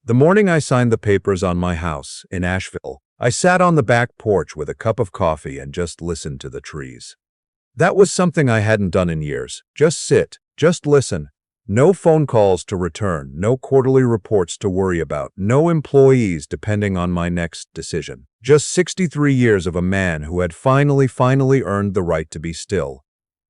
The morning I signed the papers on my house in Asheville, I sat on the back porch with a cup of coffee and just listened to the trees. That was something I hadn't done in years. Just sit, just listen. No phone calls to return, no quarterly reports to worry about, no employees depending on my next decision. Just 63 years of a man who had finally earned the right to be still.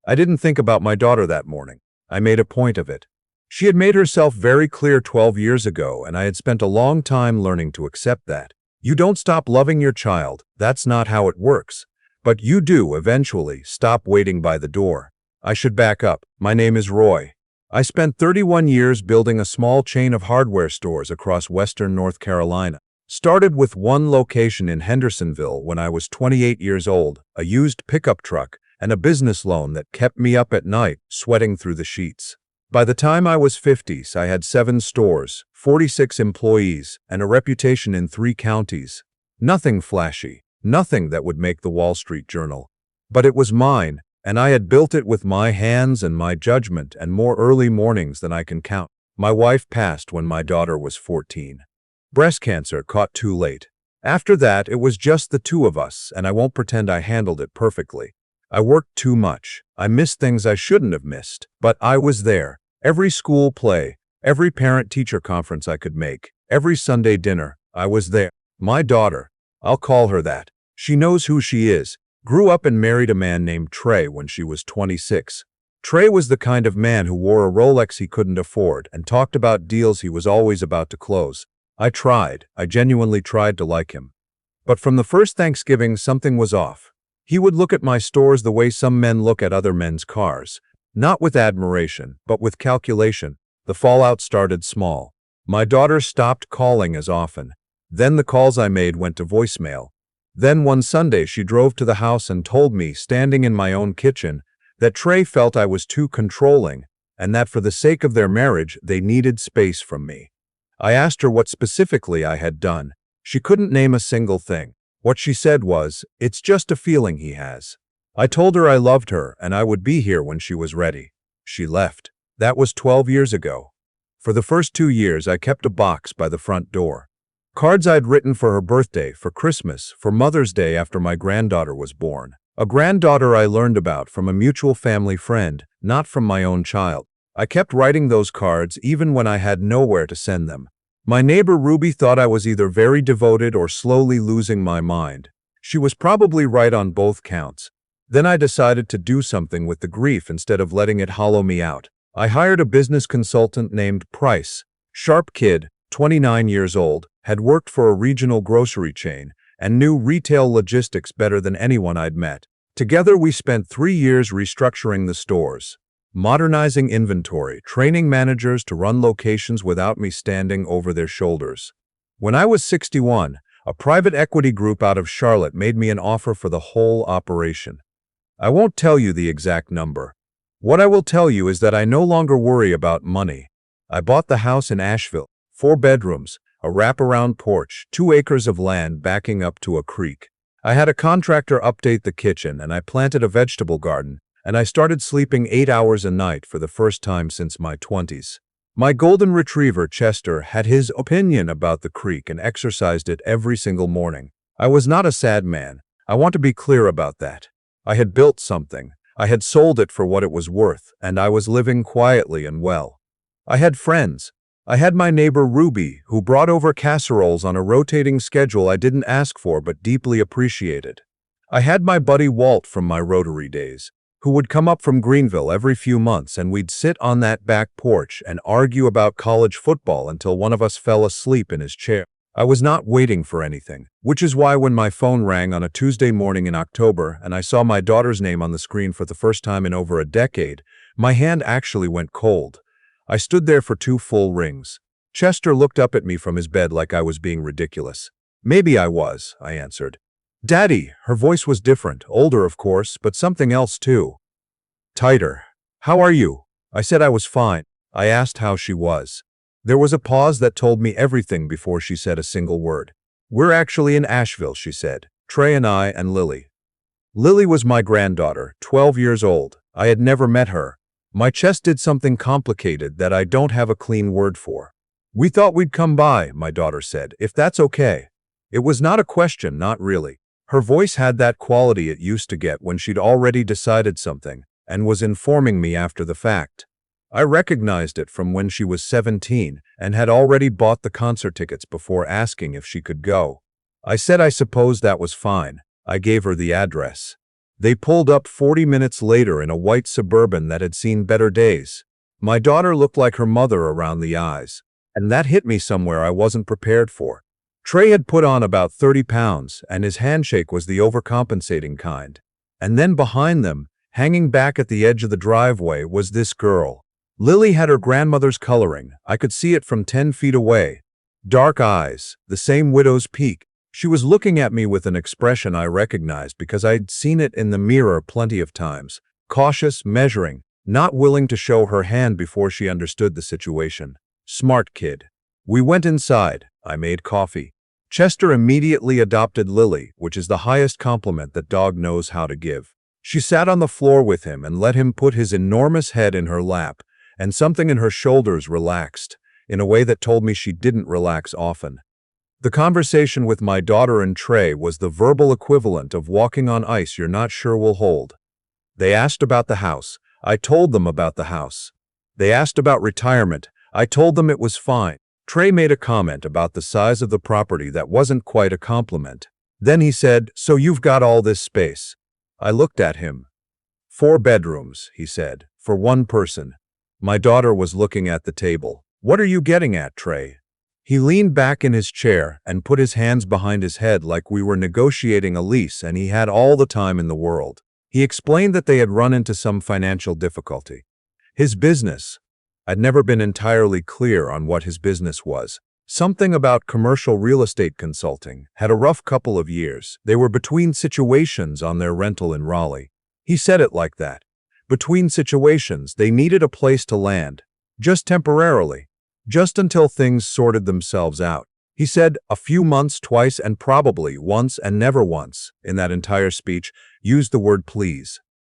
I didn't think about my daughter that morning. I made a point of it. She had made herself very clear 12 years ago, and I had spent a long time learning to accept that. You don't stop loving your child, that's not how it works. But you do eventually stop waiting by the door. I should back up. My name is Roy. I spent 31 years building a small chain of hardware stores across western North Carolina. Started with one location in Hendersonville when I was 28 years old, a used pickup truck, and a business loan that kept me up at night, sweating through the sheets. By the time I was 50, I had 7 stores, 46 employees, and a reputation in 3 counties. Nothing flashy, nothing that would make the Wall Street Journal. But it was mine, and I had built it with my hands and my judgment and more early mornings than I can count. My wife passed when my daughter was 14. Breast cancer caught too late. After that, it was just the 2 of us, and I won't pretend I handled it perfectly. I worked too much. I missed things I shouldn't have missed, but I was there. Every school play, every parent-teacher conference I could make, every Sunday dinner, I was there. My daughter, I'll call her that. She knows who she is. Grew up and married a man named Trey when she was 26. Trey was the kind of man who wore a Rolex he couldn't afford and talked about deals he was always about to close. I genuinely tried to like him. But from the first Thanksgiving, something was off. He would look at my stores the way some men look at other men's cars. Not with admiration, but with calculation. The fallout started small. My daughter stopped calling as often. Then the calls I made went to voicemail. Then one Sunday she drove to the house and told me, standing in my own kitchen, that Trey felt I was too controlling and that for the sake of their marriage they needed space from me. I asked her what specifically I had done. She couldn't name a single thing. What she said was, "It's just a feeling he has." I told her I loved her and I would be here when she was ready. She left. That was 12 years ago. For the first 2 years, I kept a box by the front door. Cards I'd written for her birthday, for Christmas, for Mother's Day after my granddaughter was born. A granddaughter I learned about from a mutual family friend, not from my own child. I kept writing those cards even when I had nowhere to send them. My neighbor Ruby thought I was either very devoted or slowly losing my mind. She was probably right on both counts. Then I decided to do something with the grief instead of letting it hollow me out. I hired a business consultant named Price. Sharp kid, 29 years old, had worked for a regional grocery chain, and knew retail logistics better than anyone I'd met. Together we spent 3 years restructuring the stores, modernizing inventory, training managers to run locations without me standing over their shoulders. When I was 61, a private equity group out of Charlotte made me an offer for the whole operation. I won't tell you the exact number. What I will tell you is that I no longer worry about money. I bought the house in Asheville, 4 bedrooms, a wraparound porch, 2 acres of land backing up to a creek. I had a contractor update the kitchen, and I planted a vegetable garden, and I started sleeping 8 hours a night for the first time since my 20s. My golden retriever, Chester, had his opinion about the creek and exercised it every single morning. I was not a sad man. I want to be clear about that. I had built something. I had sold it for what it was worth, and I was living quietly and well. I had friends. I had my neighbor Ruby, who brought over casseroles on a rotating schedule I didn't ask for but deeply appreciated. I had my buddy Walt from my Rotary days, who would come up from Greenville every few months, and we'd sit on that back porch and argue about college football until one of us fell asleep in his chair. I was not waiting for anything, which is why when my phone rang on a Tuesday morning in October and I saw my daughter's name on the screen for the first time in over a decade, my hand actually went cold. I stood there for 2 full rings. Chester looked up at me from his bed like I was being ridiculous. "Maybe I was," I answered. "Daddy," her voice was different, older of course, but something else too. Tighter. "How are you?" I said I was fine. I asked how she was. There was a pause that told me everything before she said a single word. "We're actually in Asheville," she said. "Trey and I and Lily." Lily was my granddaughter, 12 years old. I had never met her. My chest did something complicated that I don't have a clean word for. "We thought we'd come by," my daughter said, "if that's okay." It was not a question, not really. Her voice had that quality it used to get when she'd already decided something and was informing me after the fact. I recognized it from when she was 17 and had already bought the concert tickets before asking if she could go. I said I supposed that was fine. I gave her the address. They pulled up 40 minutes later in a white Suburban that had seen better days. My daughter looked like her mother around the eyes, and that hit me somewhere I wasn't prepared for. Trey had put on about 30 pounds, and his handshake was the overcompensating kind. And then behind them, hanging back at the edge of the driveway, was this girl. Lily had her grandmother's coloring. I could see it from 10 feet away. Dark eyes, the same widow's peak. She was looking at me with an expression I recognized because I'd seen it in the mirror plenty of times. Cautious, measuring, not willing to show her hand before she understood the situation. Smart kid. We went inside. I made coffee. Chester immediately adopted Lily, which is the highest compliment that dog knows how to give. She sat on the floor with him and let him put his enormous head in her lap, and something in her shoulders relaxed, in a way that told me she didn't relax often. The conversation with my daughter and Trey was the verbal equivalent of walking on ice you're not sure will hold. They asked about the house. I told them about the house. They asked about retirement. I told them it was fine. Trey made a comment about the size of the property that wasn't quite a compliment. Then he said, "So you've got all this space." I looked at him. 4 bedrooms, he said, for one person. My daughter was looking at the table. "What are you getting at, Trey?" He leaned back in his chair and put his hands behind his head like we were negotiating a lease and he had all the time in the world. He explained that they had run into some financial difficulty. His business. I'd never been entirely clear on what his business was. Something about commercial real estate consulting. Had a rough couple of years. They were between situations on their rental in Raleigh. He said it like that. Between situations, they needed a place to land. Just temporarily. Just until things sorted themselves out. He said a few months, twice, and probably once and never once, in that entire speech, used the word please.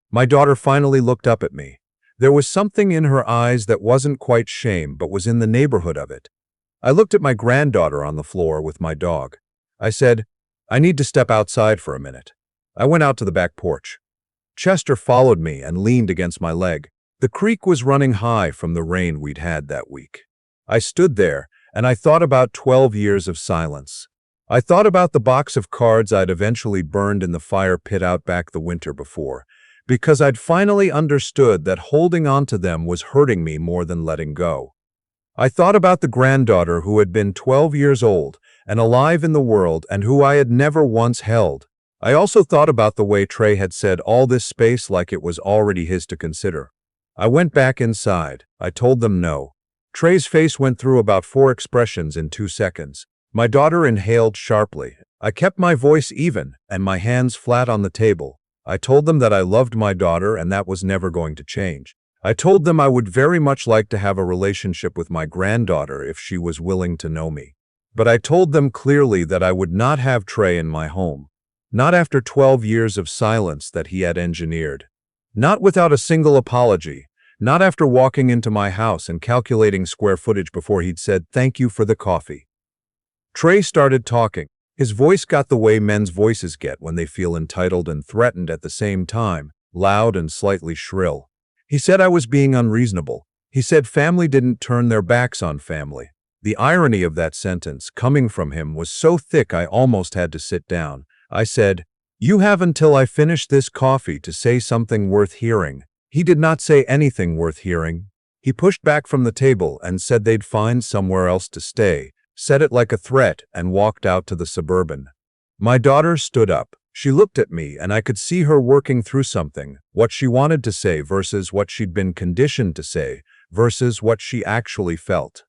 My daughter finally looked up at me. There was something in her eyes that wasn't quite shame but was in the neighborhood of it. I looked at my granddaughter on the floor with my dog. I said, "I need to step outside for a minute." I went out to the back porch. Chester followed me and leaned against my leg. The creek was running high from the rain we'd had that week. I stood there, and I thought about 12 years of silence. I thought about the box of cards I'd eventually burned in the fire pit out back the winter before, because I'd finally understood that holding on to them was hurting me more than letting go. I thought about the granddaughter who had been 12 years old and alive in the world and who I had never once held. I also thought about the way Trey had said all this space like it was already his to consider. I went back inside. I told them no. Trey's face went through about 4 expressions in 2 seconds. My daughter inhaled sharply. I kept my voice even and my hands flat on the table. I told them that I loved my daughter and that was never going to change. I told them I would very much like to have a relationship with my granddaughter if she was willing to know me. But I told them clearly that I would not have Trey in my home. Not after 12 years of silence that he had engineered. Not without a single apology. Not after walking into my house and calculating square footage before he'd said, "Thank you for the coffee." Trey started talking. His voice got the way men's voices get when they feel entitled and threatened at the same time, loud and slightly shrill. He said I was being unreasonable. He said family didn't turn their backs on family. The irony of that sentence, coming from him, was so thick I almost had to sit down. I said, "You have until I finish this coffee to say something worth hearing." He did not say anything worth hearing. He pushed back from the table and said they'd find somewhere else to stay, said it like a threat, and walked out to the Suburban. My daughter stood up. She looked at me and I could see her working through something, what she wanted to say versus what she'd been conditioned to say versus what she actually felt.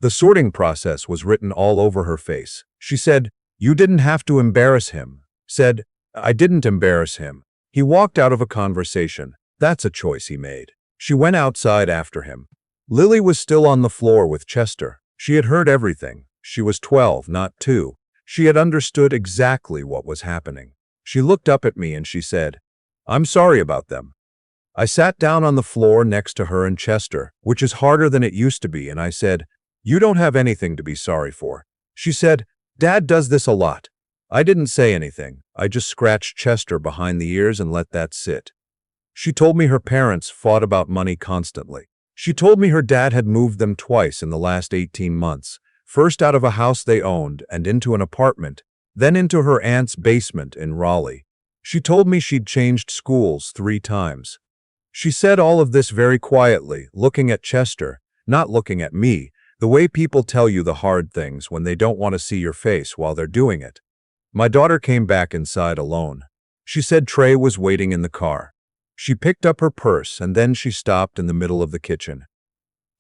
The sorting process was written all over her face. She said, "You didn't have to embarrass him." Said, "I didn't embarrass him. He walked out of a conversation. That's a choice he made." She went outside after him. Lily was still on the floor with Chester. She had heard everything. She was 12, not 2. She had understood exactly what was happening. She looked up at me and she said, "I'm sorry about them." I sat down on the floor next to her and Chester, which is harder than it used to be, and I said, You don't have anything to be sorry for. She said, Dad does this a lot. I didn't say anything. I just scratched Chester behind the ears and let that sit. She told me her parents fought about money constantly. She told me her dad had moved them twice in the last 18 months, first out of a house they owned and into an apartment, then into her aunt's basement in Raleigh. She told me she'd changed schools 3 times. She said all of this very quietly, looking at Chester, not looking at me, the way people tell you the hard things when they don't want to see your face while they're doing it. My daughter came back inside alone. She said Trey was waiting in the car. She picked up her purse and then she stopped in the middle of the kitchen.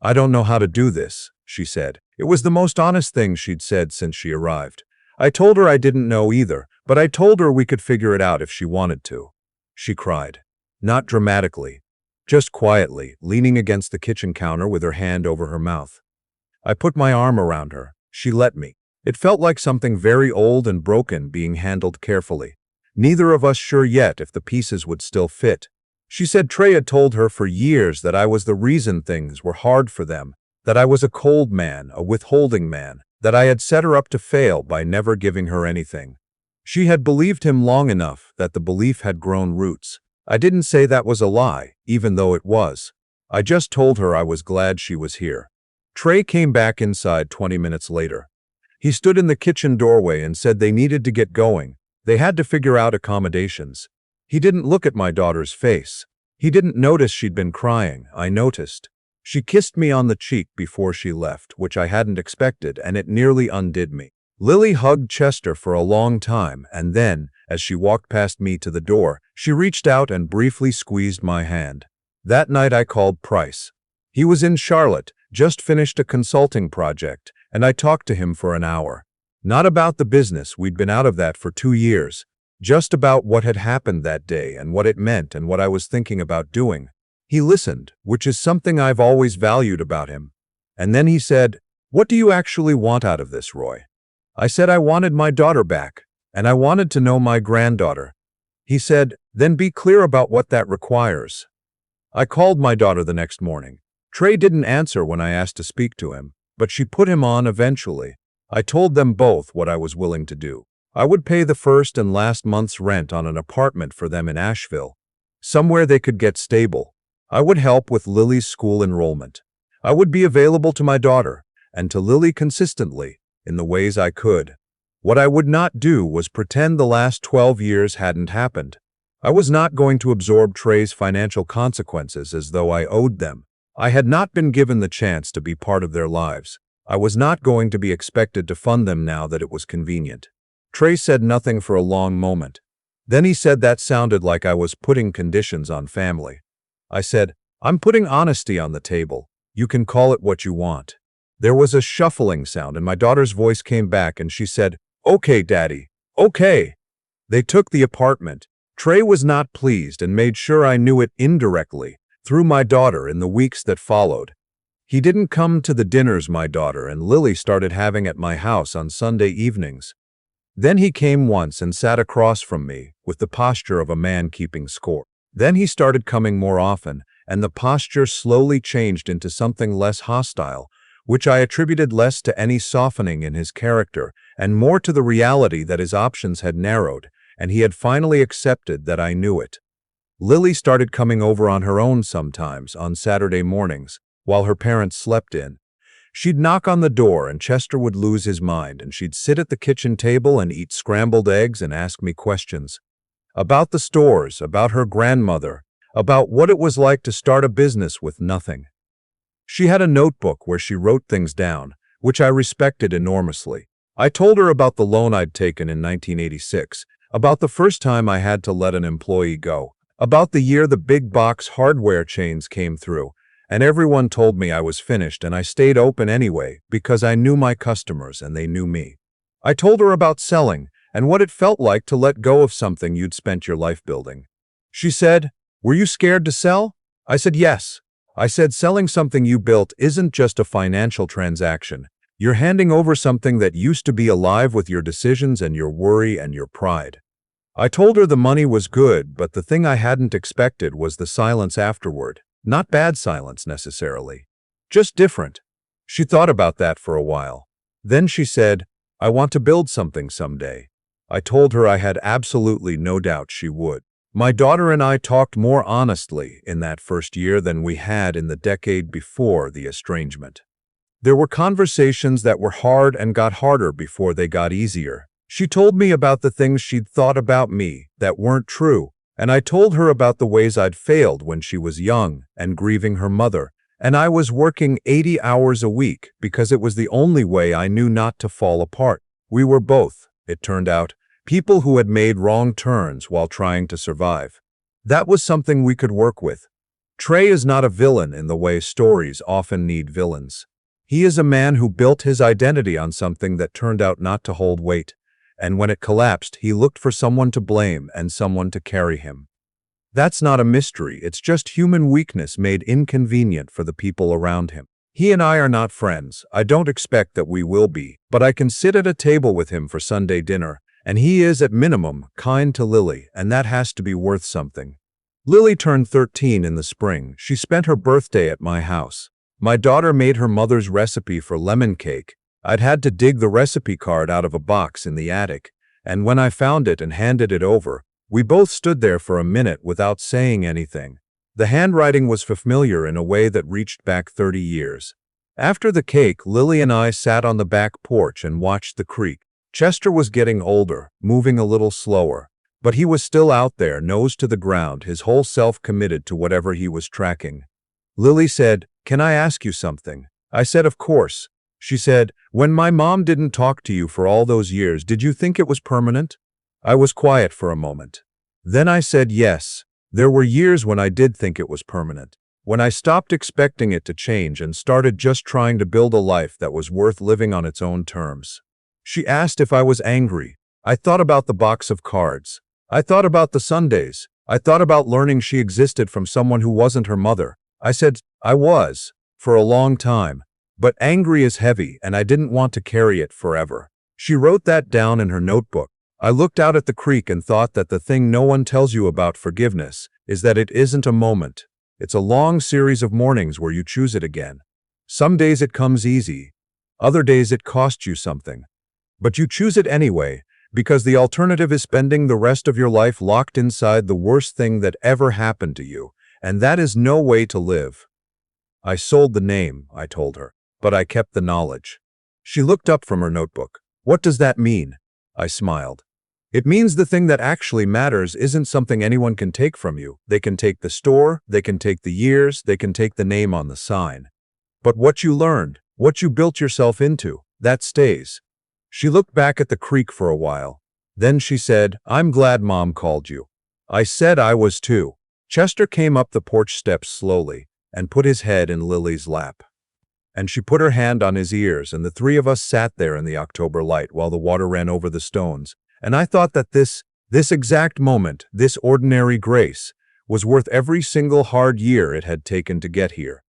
I don't know how to do this, she said. It was the most honest thing she'd said since she arrived. I told her I didn't know either, but I told her we could figure it out if she wanted to. She cried. Not dramatically, just quietly, leaning against the kitchen counter with her hand over her mouth. I put my arm around her. She let me. It felt like something very old and broken being handled carefully. Neither of us sure yet if the pieces would still fit. She said Trey had told her for years that I was the reason things were hard for them, that I was a cold man, a withholding man, that I had set her up to fail by never giving her anything. She had believed him long enough that the belief had grown roots. I didn't say that was a lie, even though it was. I just told her I was glad she was here. Trey came back inside 20 minutes later. He stood in the kitchen doorway and said they needed to get going. They had to figure out accommodations. He didn't look at my daughter's face. He didn't notice she'd been crying. I noticed. She kissed me on the cheek before she left, which I hadn't expected, and it nearly undid me. Lily hugged Chester for a long time, and then, as she walked past me to the door, she reached out and briefly squeezed my hand. That night I called Price. He was in Charlotte, just finished a consulting project, and I talked to him for an hour. Not about the business, we'd been out of that for 2 years. Just about what had happened that day and what it meant and what I was thinking about doing. He listened, which is something I've always valued about him. And then he said, "What do you actually want out of this, Roy?" I said I wanted my daughter back, and I wanted to know my granddaughter. He said, "Then be clear about what that requires." I called my daughter the next morning. Trey didn't answer when I asked to speak to him, but she put him on eventually. I told them both what I was willing to do. I would pay the first and last month's rent on an apartment for them in Asheville, somewhere they could get stable. I would help with Lily's school enrollment. I would be available to my daughter, and to Lily consistently, in the ways I could. What I would not do was pretend the last 12 years hadn't happened. I was not going to absorb Trey's financial consequences as though I owed them. I had not been given the chance to be part of their lives. I was not going to be expected to fund them now that it was convenient. Trey said nothing for a long moment. Then he said that sounded like I was putting conditions on family. I said, "I'm putting honesty on the table. You can call it what you want." There was a shuffling sound and my daughter's voice came back and she said, "Okay, Daddy, okay." They took the apartment. Trey was not pleased and made sure I knew it indirectly, through my daughter in the weeks that followed. He didn't come to the dinners my daughter and Lily started having at my house on Sunday evenings. Then he came once and sat across from me, with the posture of a man keeping score. Then he started coming more often, and the posture slowly changed into something less hostile, which I attributed less to any softening in his character, and more to the reality that his options had narrowed, and he had finally accepted that I knew it. Lily started coming over on her own sometimes, on Saturday mornings, while her parents slept in. She'd knock on the door and Chester would lose his mind and she'd sit at the kitchen table and eat scrambled eggs and ask me questions. About the stores, about her grandmother, about what it was like to start a business with nothing. She had a notebook where she wrote things down, which I respected enormously. I told her about the loan I'd taken in 1986, about the first time I had to let an employee go, about the year the big box hardware chains came through, and everyone told me I was finished and I stayed open anyway because I knew my customers and they knew me. I told her about selling and what it felt like to let go of something you'd spent your life building. She said, "Were you scared to sell?" I said, "Yes." I said, "Selling something you built isn't just a financial transaction. You're handing over something that used to be alive with your decisions and your worry and your pride." I told her the money was good, but the thing I hadn't expected was the silence afterward. Not bad silence necessarily, just different. She thought about that for a while. Then she said, "I want to build something someday." I told her I had absolutely no doubt she would. My daughter and I talked more honestly in that first year than we had in the decade before the estrangement. There were conversations that were hard and got harder before they got easier. She told me about the things she'd thought about me that weren't true, and I told her about the ways I'd failed when she was young and grieving her mother, and I was working 80 hours a week because it was the only way I knew not to fall apart. We were both, it turned out, people who had made wrong turns while trying to survive. That was something we could work with. Trey is not a villain in the way stories often need villains. He is a man who built his identity on something that turned out not to hold weight, and when it collapsed, he looked for someone to blame and someone to carry him. That's not a mystery, it's just human weakness made inconvenient for the people around him. He and I are not friends. I don't expect that we will be, but I can sit at a table with him for Sunday dinner, and he is, at minimum, kind to Lily, and that has to be worth something. Lily turned 13 in the spring. She spent her birthday at my house. My daughter made her mother's recipe for lemon cake. I'd had to dig the recipe card out of a box in the attic, and when I found it and handed it over, we both stood there for a minute without saying anything. The handwriting was familiar in a way that reached back 30 years. After the cake, Lily and I sat on the back porch and watched the creek. Chester was getting older, moving a little slower, but he was still out there, nose to the ground, his whole self committed to whatever he was tracking. Lily said, "Can I ask you something?" I said, "Of course." She said, "When my mom didn't talk to you for all those years, did you think it was permanent?" I was quiet for a moment. Then I said, "Yes. There were years when I did think it was permanent. When I stopped expecting it to change and started just trying to build a life that was worth living on its own terms." She asked if I was angry. I thought about the box of cards. I thought about the Sundays. I thought about learning she existed from someone who wasn't her mother. I said, I was, for a long time. But angry is heavy, and I didn't want to carry it forever. She wrote that down in her notebook. I looked out at the creek and thought that the thing no one tells you about forgiveness is that it isn't a moment. It's a long series of mornings where you choose it again. Some days it comes easy. Other days it costs you something. But you choose it anyway, because the alternative is spending the rest of your life locked inside the worst thing that ever happened to you, and that is no way to live. I sold the name, I told her, but I kept the knowledge. She looked up from her notebook. What does that mean? I smiled. It means the thing that actually matters isn't something anyone can take from you. They can take the store, they can take the years, they can take the name on the sign. But what you learned, what you built yourself into, that stays. She looked back at the creek for a while. Then she said, "I'm glad Mom called you." I said I was too. Chester came up the porch steps slowly and put his head in Lily's lap. And she put her hand on his ears, and the three of us sat there in the October light while the water ran over the stones. And I thought that this exact moment, this ordinary grace, was worth every single hard year it had taken to get here.